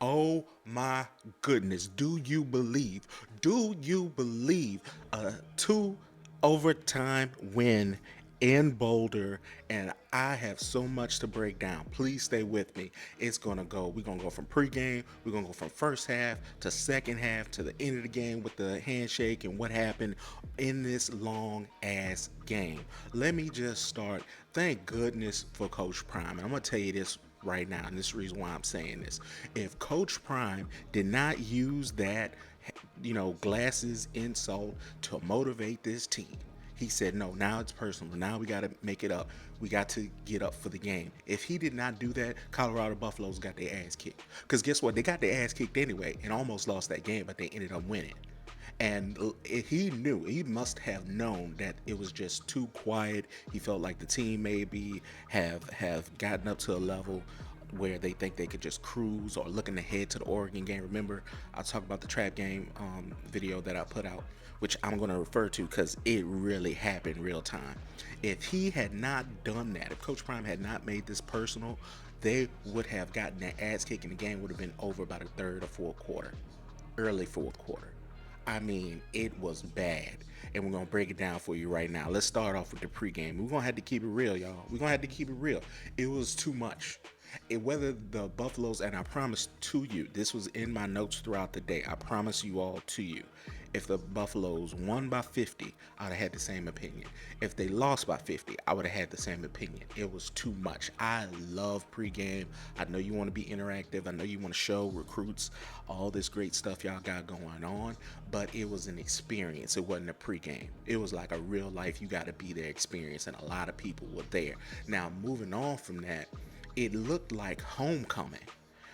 Oh my goodness. Do you believe? Do you believe a two overtime win in Boulder? And I have so much to break down. Please stay with me. We're gonna go from pregame, we're gonna go from first half to second half to the end of the game with the handshake and what happened in this long ass game. Let me just start. Thank goodness for Coach Prime. And I'm gonna tell you this right now, and this is the reason why I'm saying this. If Coach Prime did not use that, glasses insult to motivate this team, he said, no, now it's personal. Now we got to make it up. We got to get up for the game. If he did not do that, Colorado Buffaloes got their ass kicked. Because guess what? They got their ass kicked anyway and almost lost that game, but they ended up winning. And he must have known that it was just too quiet. He felt like the team maybe have gotten up to a level where they think they could just cruise or looking ahead to the Oregon game. Remember, I talked about the trap game video that I put out, which I'm going to refer to because it really happened real time. If he had not done that, if Coach Prime had not made this personal, they would have gotten their ass kicked and the game would have been over by the third or fourth quarter, early fourth quarter. I mean, it was bad. And we're going to break it down for you right now. Let's start off with the pregame. We're going to have to keep it real, y'all. We're going to have to keep it real. It was too much. Whether the Buffaloes, and I promise to you, this was in my notes throughout the day. I promise you all to you. If the Buffaloes won by 50, I would have had the same opinion. If they lost by 50, I would have had the same opinion. It was too much. I love pregame. I know you want to be interactive. I know you want to show recruits all this great stuff y'all got going on, but it was an experience. It wasn't a pregame. It was like a real life, you got to be there experience, and a lot of people were there. Now, moving on from that, it looked like homecoming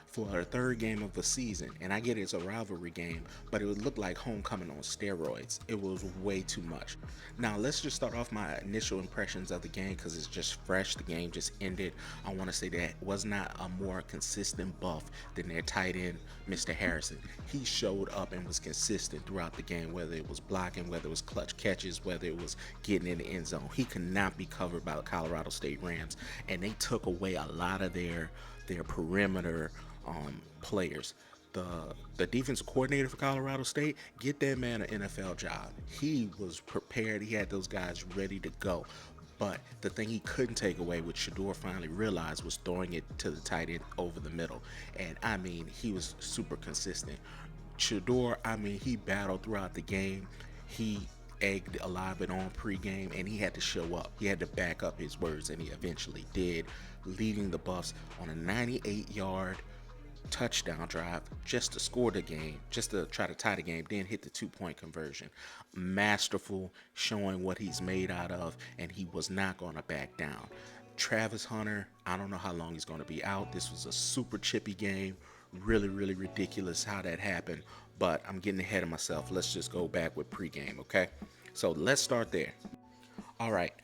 for the third game of the season. And I get it's a rivalry game, but it would look like homecoming on steroids. It was way too much. Now, let's just start off my initial impressions of the game because it's just fresh. The game just ended. I want to say that was not a more consistent buff than their tight end, Mr. Harrison. He showed up and was consistent throughout the game, whether it was blocking, whether it was clutch catches, whether it was getting in the end zone. He could not be covered by the Colorado State Rams, and they took away a lot of their perimeter players. The defensive coordinator for Colorado State, get that man an NFL job. He was prepared. He had those guys ready to go. But the thing he couldn't take away, which Shedeur finally realized, was throwing it to the tight end over the middle. And I mean, he was super consistent. Shedeur, I mean, he battled throughout the game. He egged a lot of it on pregame, and he had to show up. He had to back up his words, and he eventually did, leading the Buffs on a 98-yard touchdown drive just to score the game, just to try to tie the game, then hit the 2-point conversion. Masterful, showing what he's made out of, and he was not going to back down. Travis Hunter, I don't know how long he's going to be out. This was a super chippy game. Really, really ridiculous how that happened, but I'm getting ahead of myself. Let's just go back with pregame, okay? So let's start there. All right.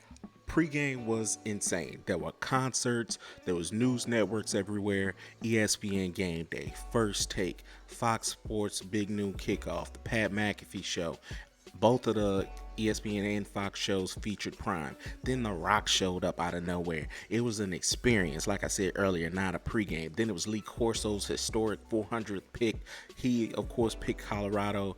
Pregame was insane. There were concerts, there was news networks everywhere, ESPN Game Day, First Take, Fox Sports Big Noon Kickoff, the Pat McAfee Show. Both of the ESPN and Fox shows featured Prime. Then The Rock showed up out of nowhere. It was an experience, like I said earlier, not a pregame. Then it was Lee Corso's historic 400th pick. He, of course, picked Colorado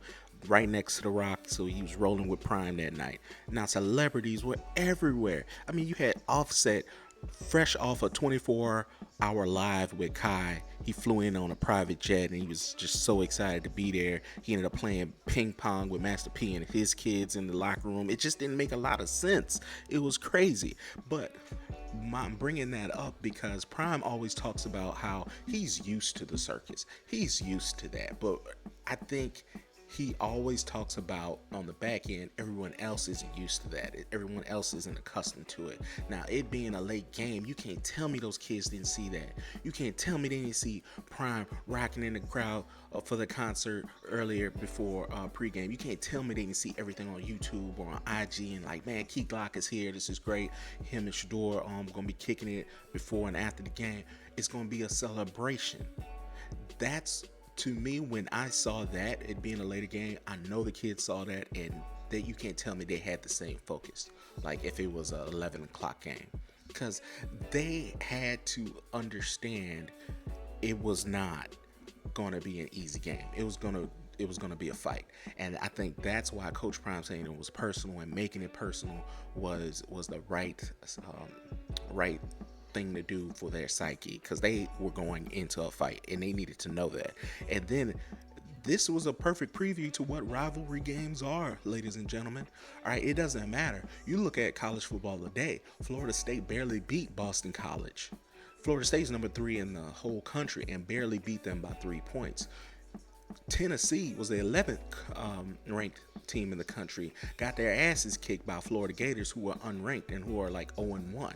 right next to The Rock, so he was rolling with Prime that night. Now, celebrities were everywhere. I mean, you had Offset fresh off a 24-hour live with Kai. He flew in on a private jet, and he was just so excited to be there. He ended up playing ping pong with Master P and his kids in the locker room. It just didn't make a lot of sense. It was crazy. But I'm bringing that up because Prime always talks about how he's used to the circus. He's used to that. But I think he always talks about on the back end, everyone else isn't used to that. Everyone else isn't accustomed to it. Now, it being a late game, you can't tell me those kids didn't see that. You can't tell me they didn't see Prime rocking in the crowd for the concert earlier before pregame. You can't tell me they didn't see everything on YouTube or on IG and like, man, Keyglock is here. This is great. Him and Shaduer going to be kicking it before and after the game. It's going to be a celebration. That's, to me, when I saw that, it being a later game, I know the kids saw that, and that you can't tell me they had the same focus, like if it was a 11 o'clock game, because they had to understand it was not going to be an easy game. It was going to be a fight, and I think that's why Coach Prime saying it was personal and making it personal was the right thing to do for their psyche, because they were going into a fight and they needed to know that. And then this was a perfect preview to what rivalry games are, ladies and gentlemen. All right, it doesn't matter. You look at college football today. Florida State barely beat Boston College. Florida State's number 3 in the whole country and barely beat them by 3 points. Tennessee was the 11th ranked team in the country, got their asses kicked by Florida Gators, who were unranked and who are like 0-1.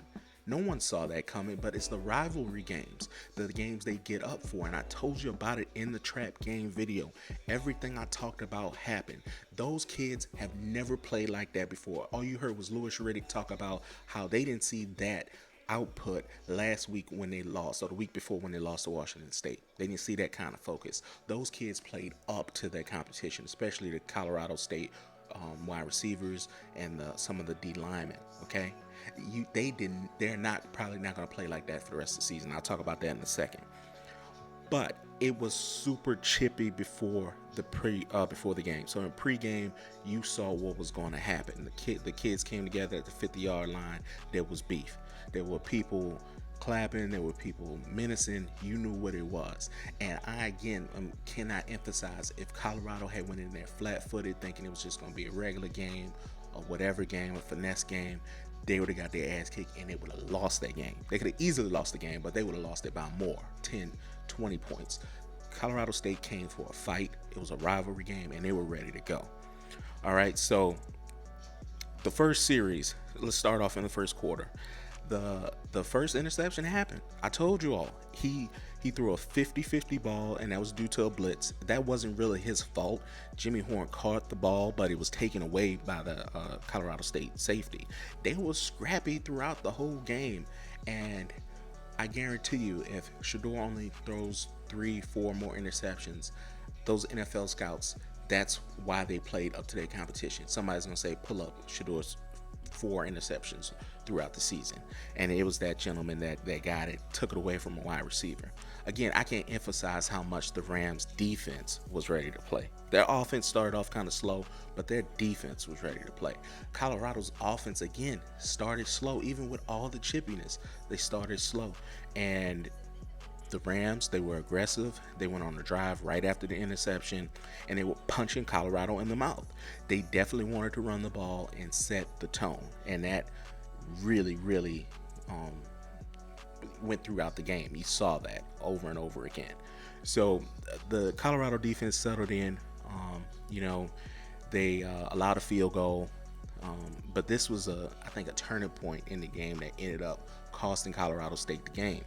No one saw that coming, but it's the rivalry games, the games they get up for. And I told you about it in the trap game video. Everything I talked about happened. Those kids have never played like that before. All you heard was Louis Riddick talk about how they didn't see that output last week when they lost, or the week before when they lost to Washington State. They didn't see that kind of focus. Those kids played up to their competition, especially the Colorado State wide receivers and some of the D linemen. Okay, they're probably not going to play like that for the rest of the season. I'll talk about that in a second. But it was super chippy before the game. So in pregame, you saw what was going to happen. The kids came together at the 50-yard line. There was beef. There were people clapping. There were people menacing. You knew what it was. And I, again, cannot emphasize, if Colorado had went in there flat-footed thinking it was just going to be a regular game or whatever game, a finesse game, they would have got their ass kicked and they would have lost that game. They could have easily lost the game, but they would have lost it by more, 10, 20 points. Colorado State came for a fight. It was a rivalry game, and they were ready to go. All right, so the first series, let's start off in the first quarter. The first interception happened. I told you all. He threw a 50-50 ball, and that was due to a blitz. That wasn't really his fault. Jimmy Horn caught the ball, but it was taken away by the Colorado State safety. They were scrappy throughout the whole game, and I guarantee you, if Shedeur only throws 3-4 more interceptions, those NFL scouts, that's why they played up to their competition. Somebody's going to say, pull up Shedeur's 4 interceptions throughout the season. And it was that gentleman that got it, took it away from a wide receiver. Again, I can't emphasize how much the Rams defense was ready to play. Their offense started off kind of slow, but their defense was ready to play. Colorado's offense, again, started slow. Even with all the chippiness, they started slow. And the Rams, they were aggressive. They went on a drive right after the interception, and they were punching Colorado in the mouth. They definitely wanted to run the ball and set the tone, and that really went throughout the game. You saw that over and over again. So the Colorado defense settled in. They allowed a field goal, but this was I think a turning point in the game that ended up costing Colorado State the game.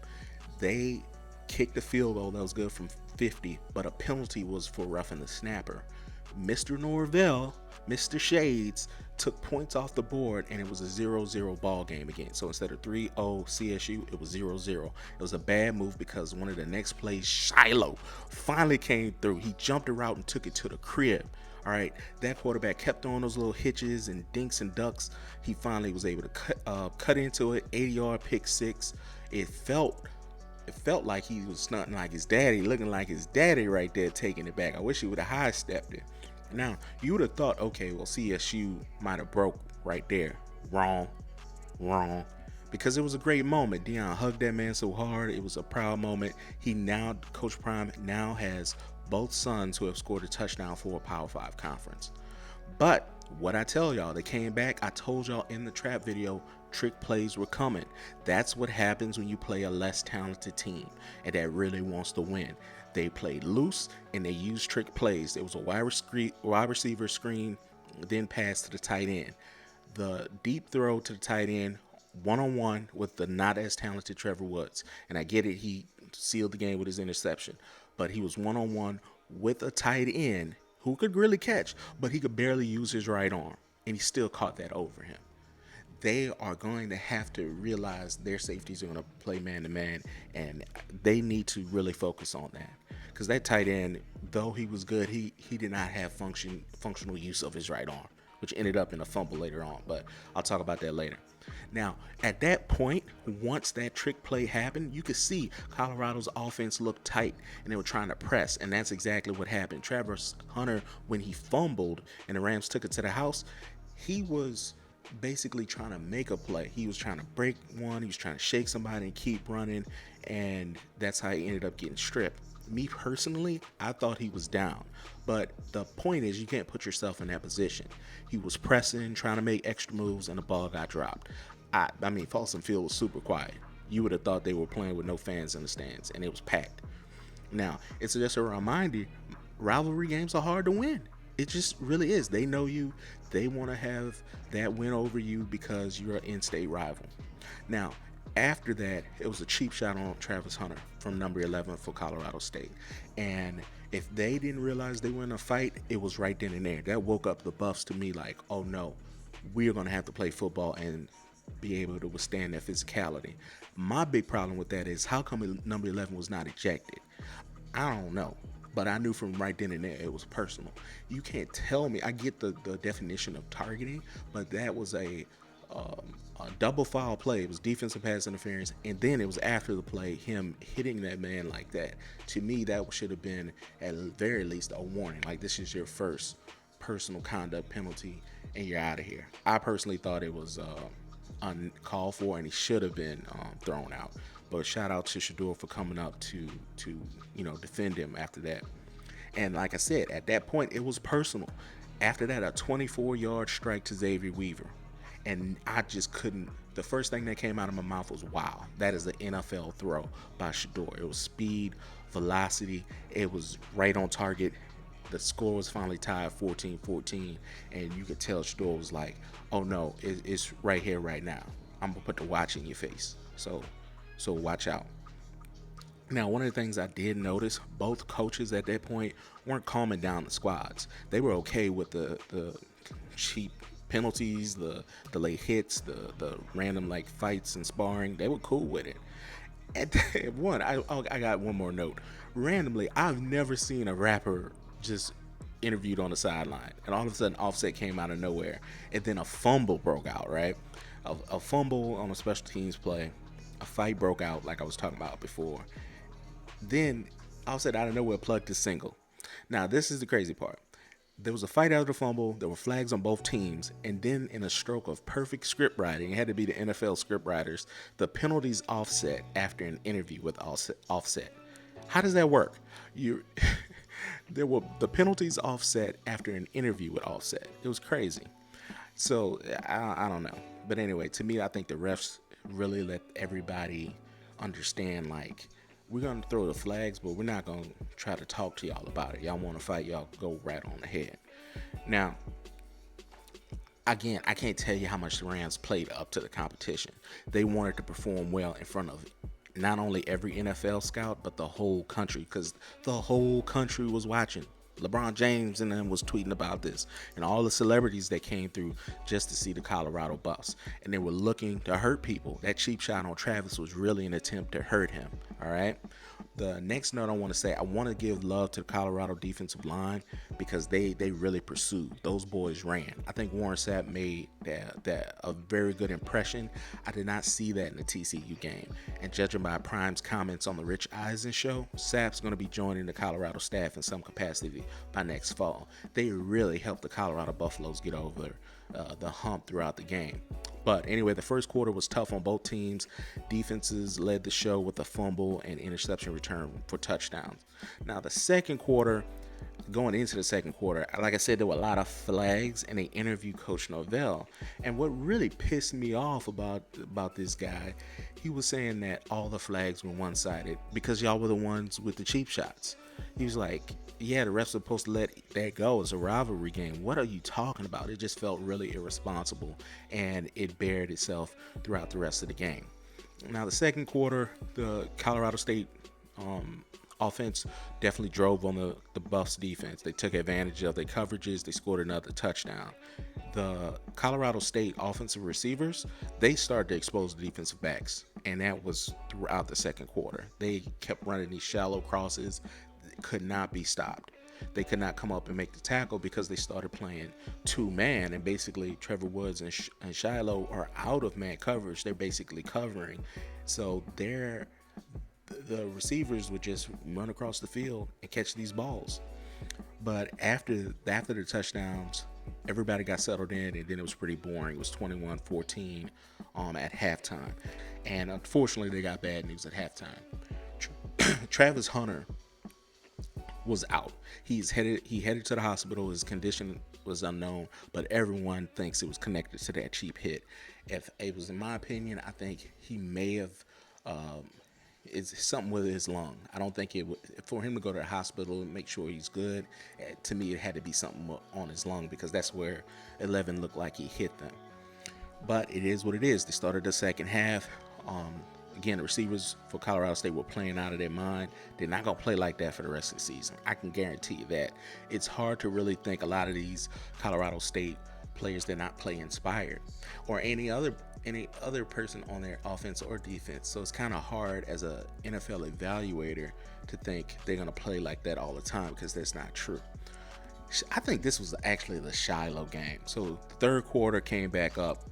They kicked the field goal that was good from 50, but a penalty was for roughing the snapper. Mr. Norvell, Mr. Shades, took points off the board, and it was a 0-0 ball game again. So instead of 3-0 CSU, it was 0-0. It was a bad move because one of the next plays, Shilo, finally came through. He jumped a route and took it to the crib. All right, that quarterback kept on those little hitches and dinks and ducks. He finally was able to cut into it. 80-yard pick six. It felt like he was stunting like his daddy, looking like his daddy right there, taking it back. I wish he would have high stepped it. Now, you would have thought, okay, well, CSU might have broke right there. Wrong. Because it was a great moment. Deion hugged that man so hard. It was a proud moment. Coach Prime now has both sons who have scored a touchdown for a Power 5 conference. But what I tell y'all, they came back. I told y'all in the trap video, trick plays were coming. That's what happens when you play a less talented team and that really wants to win. They played loose and they used trick plays. There was a wide receiver screen, then pass to the tight end. The deep throw to the tight end, one-on-one with the not as talented Trevor Woods. And I get it, he sealed the game with his interception. But he was one-on-one with a tight end who could really catch, but he could barely use his right arm. And he still caught that over him. They are going to have to realize their safeties are going to play man-to-man, and they need to really focus on that. Because that tight end, though he was good, he did not have functional use of his right arm. which ended up in a fumble later on, but I'll talk about that later. Now, at that point, once that trick play happened, you could see Colorado's offense looked tight and they were trying to press, and that's exactly what happened. Travis Hunter, when he fumbled and the Rams took it to the house, he was basically trying to make a play. He was trying to break one, he was trying to shake somebody and keep running, and that's how he ended up getting stripped. Me personally, I thought he was down, but the point is you can't put yourself in that position. He was pressing, trying to make extra moves, and the ball got dropped. I mean, Folsom Field was super quiet. You would have thought they were playing with no fans in the stands, and it was packed. Now, it's just a reminder, rivalry games are hard to win. It just really is. They know you. They want to have that win over you because you're an in-state rival. Now, after that, it was a cheap shot on Travis Hunter from number 11 for Colorado State. And if they didn't realize they were in a fight, it was right then and there. That woke up the Buffs to me like, oh no, we're going to have to play football and be able to withstand that physicality. My big problem with that is how come number 11 was not ejected? I don't know. But I knew from right then and there it was personal. You can't tell me. I get the definition of targeting, but that was a double foul play. It was defensive pass interference, and then it was after the play, him hitting that man like that. To me, that should have been at the very least a warning. Like, this is your first personal conduct penalty, and you're out of here. I personally thought it was uncalled for, and he should have been thrown out. But shout out to Shaduer for coming up to defend him after that. And like I said, at that point, it was personal. After that, a 24-yard strike to Xavier Weaver. And I just couldn't. The first thing that came out of my mouth was, wow, that is an NFL throw by Shedeur. It was speed, velocity. It was right on target. The score was finally tied 14-14. And you could tell Shedeur was like, oh no, it's right here, right now. I'm going to put the watch in your face. So watch out. Now, one of the things I did notice, both coaches at that point weren't calming down the squads. They were okay with the cheap penalties, the late hits, the random like fights and sparring. They were cool with it. At one, I got one more note. Randomly, I've never seen a rapper just interviewed on the sideline, and all of a sudden Offset came out of nowhere, and then a fumble broke out, right? A fumble on a special teams play. A fight broke out like I was talking about before. Then Offset out of nowhere plugged his single. Now, this is the crazy part. There was a fight out of the fumble. There were flags on both teams. And then in a stroke of perfect script writing, it had to be the NFL script writers, the penalties Offset after an interview with Offset. How does that work? There were the penalties Offset after an interview with Offset. It was crazy. So I don't know. But anyway, to me, I think the refs really let everybody understand, like, we're going to throw the flags, but we're not going to try to talk to y'all about it. Y'all want to fight, y'all go right on ahead. Now, again, I can't tell you how much the Rams played up to the competition. They wanted to perform well in front of not only every NFL scout, but the whole country, because the whole country was watching. LeBron James and them was tweeting about this, and all the celebrities that came through just to see the Colorado Buffs, and they were looking to hurt people. That cheap shot on Travis was really an attempt to hurt him. All right. The next note I want to say, I want to give love to the Colorado defensive line because they really pursued. Those boys ran. I think Warren Sapp made that a very good impression. I did not see that in the TCU game. And judging by Prime's comments on the Rich Eisen show, Sapp's going to be joining the Colorado staff in some capacity by next fall. They really helped the Colorado Buffaloes get over the hump throughout the game. But anyway, the first quarter was tough on both teams. Defenses led the show with a fumble and interception return for touchdowns. Now, the second quarter, going into the second quarter, like I said, there were a lot of flags, and they interviewed Coach Norvell. And what really pissed me off about this guy, he was saying that all the flags were one-sided because y'all were the ones with the cheap shots. He was like, yeah, the refs are supposed to let that go. It's a rivalry game. What are you talking about? It just felt really irresponsible, and it bared itself throughout the rest of the game. Now, the second quarter, the Colorado State offense definitely drove on the Buffs defense. They took advantage of their coverages. They scored another touchdown. The Colorado State offensive receivers, they started to expose the defensive backs, and that was throughout the second quarter. They kept running these shallow crosses, could not be stopped. they could not come up and make the tackle because they started playing two-man, and basically Trevor Woods and Shilo are out of man coverage. They're basically covering. So the receivers would just run across the field and catch these balls. But after the touchdowns, everybody got settled in, and then it was pretty boring. It was 21-14 at halftime. And unfortunately, they got bad news at halftime. Travis Hunter was out. He headed to the hospital. His condition was unknown, but everyone thinks it was connected to that cheap hit. If it was in my opinion, I think he may have it's something with his lung. I don't think it would, for him to go to the hospital and make sure he's good. To me, it had to be something on his lung, because that's where 11 looked like he hit them. But it is what it is. They started the second half. Again, the receivers for Colorado State were playing out of their mind. They're not going to play like that for the rest of the season. I can guarantee you that. It's hard to really think a lot of these Colorado State players did not play inspired, or any other person on their offense or defense. So it's kind of hard as a NFL evaluator to think they're going to play like that all the time, because that's not true. I think this was actually the Shilo game. So the third quarter came back up,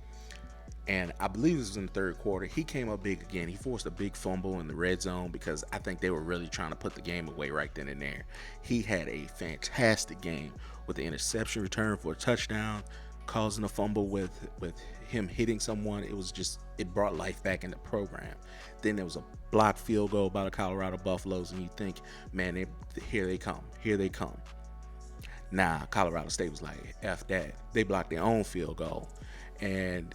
and I believe this was in the third quarter. He came up big again. He forced a big fumble in the red zone, because I think they were really trying to put the game away right then and there. He had a fantastic game with the interception return for a touchdown, causing a fumble with him hitting someone. It brought life back in the program. Then there was a blocked field goal by the Colorado Buffaloes, and you think, man, here they come. Nah, Colorado State was like, F that. They blocked their own field goal. And,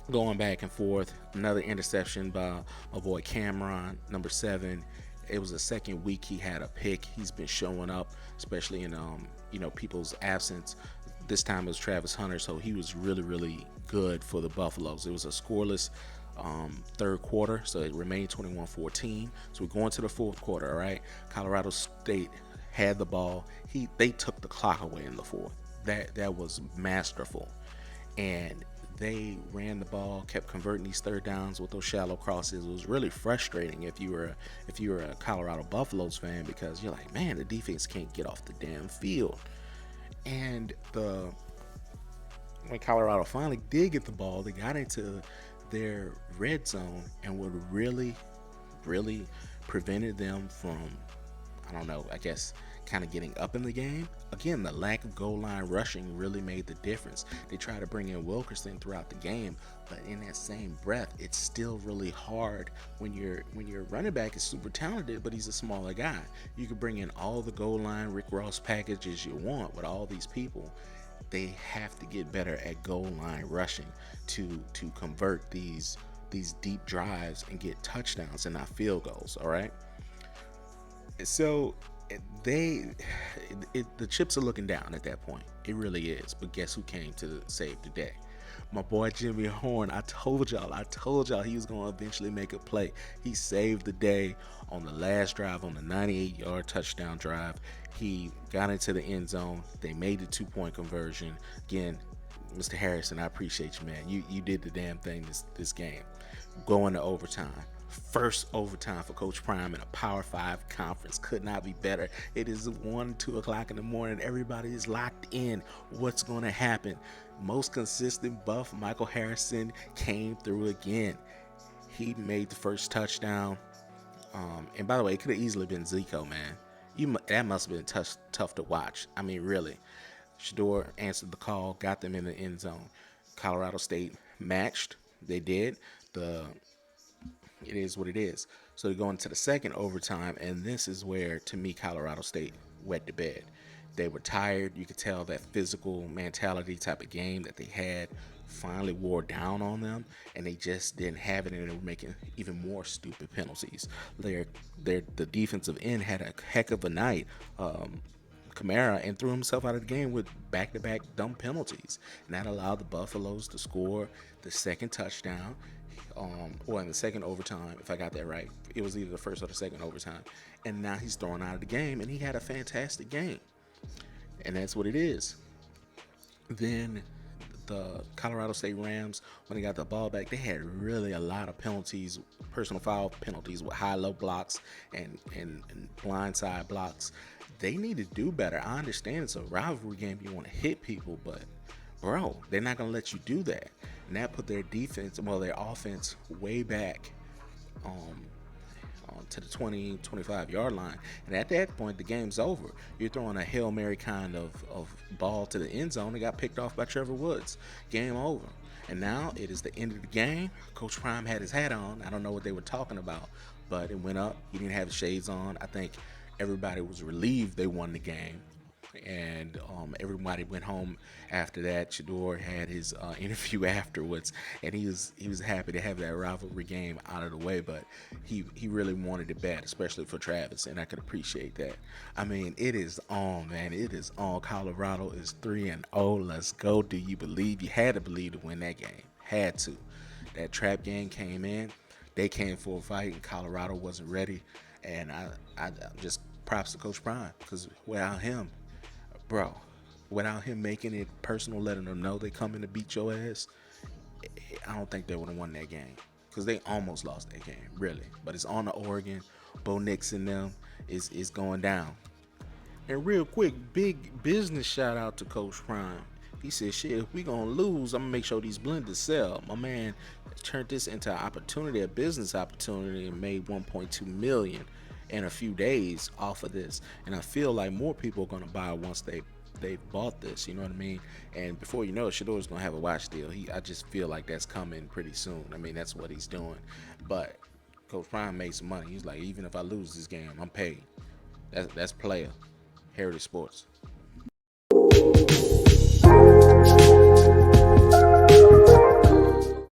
going back and forth, another interception by my boy Cameron, number 7. It was the second week he had a pick. He's been showing up, especially in people's absence. This time it was Travis Hunter, so he was really, really good for the Buffaloes. It was a scoreless third quarter, so it remained 21-14. So we're going to the fourth quarter, all right? Colorado State had the ball. They took the clock away in the fourth. That was masterful. And they ran the ball, kept converting these third downs with those shallow crosses. It was really frustrating if you were a Colorado Buffaloes fan, because you're like, man, the defense can't get off the damn field. And when Colorado finally did get the ball, they got into their red zone, and what really, really prevented them from, I guess, kind of getting up in the game. Again, the lack of goal line rushing really made the difference. They tried to bring in Wilkerson throughout the game, but in that same breath, it's still really hard when your running back is super talented, but he's a smaller guy. You could bring in all the goal line Rick Ross packages you want with all these people. They have to get better at goal line rushing to convert these deep drives and get touchdowns and not field goals. All right. So the chips are looking down at that point. It really is. But guess who came to save the day? My boy Jimmy Horn. I told y'all he was going to eventually make a play. He saved the day on the last drive, on the 98-yard touchdown drive. He got into the end zone. They made the 2-point conversion. Again, Mr. Harrison, I appreciate you, man. You did the damn thing this game. Going to overtime. First overtime for Coach Prime in a Power 5 conference. Could not be better. It is 1-2 o'clock in the morning. Everybody is locked in. What's going to happen? Most consistent buff Michael Harrison came through again. He made the first touchdown. And by the way, it could have easily been Zico, man. That must have been tough to watch. I mean, really. Shaduer answered the call, got them in the end zone. Colorado State matched. They did. It is what it is. So they go into the second overtime, and this is where, to me, Colorado State wet the bed. They were tired. You could tell that physical mentality type of game that they had finally wore down on them, and they just didn't have it, and they were making even more stupid penalties. The defensive end had a heck of a night. Kamara, and threw himself out of the game with back-to-back dumb penalties, and that allowed the Buffaloes to score the second touchdown. Or in the second overtime, if I got that right. It was either the first or the second overtime. And now he's thrown out of the game, and he had a fantastic game. And that's what it is. Then the Colorado State Rams, when they got the ball back, they had really a lot of penalties, personal foul penalties with high-low blocks and blindside blocks. they need to do better. I understand it's a rivalry game, you want to hit people, but bro, they're not gonna let you do that. And that put their defense, well, their offense way back um, to the 20-25 yard line. And at that point, the game's over. You're throwing a Hail Mary kind of ball to the end zone. It got picked off by Trevor Woods. Game over. And now it is the end of the game. Coach Prime had his hat on. I don't know what they were talking about, but it went up. He didn't have his shades on. I think everybody was relieved they won the game, and everybody went home after that. Shadeur had his interview afterwards, and he was happy to have that rivalry game out of the way. But he really wanted it bad, especially for Travis, and I could appreciate that. I mean, it is on, man. It is on. Colorado is 3-0. Let's go. Do you believe? You had to believe to win that game. Had to. That trap game came in. They came for a fight, and Colorado wasn't ready. And I just props to Coach Prime, because without him, bro, without him making it personal, letting them know they coming to beat your ass, I don't think they would have won that game, because they almost lost that game, really. But it's on the Oregon. Bo Nix and them is going down. And real quick, big business shout out to Coach Prime. He said, shit, if we gonna lose, I'm gonna make sure these blenders sell. My man turned this into an opportunity, a business opportunity, and made 1.2 million in a few days off of this. And I feel like more people are gonna buy once they bought this, you know what I mean? And before you know it, Shedeur's gonna have a watch deal. I just feel like that's coming pretty soon. I mean, that's what he's doing. But Coach Prime made some money. He's like, even if I lose this game, I'm paid. That's player. Heritage Sports.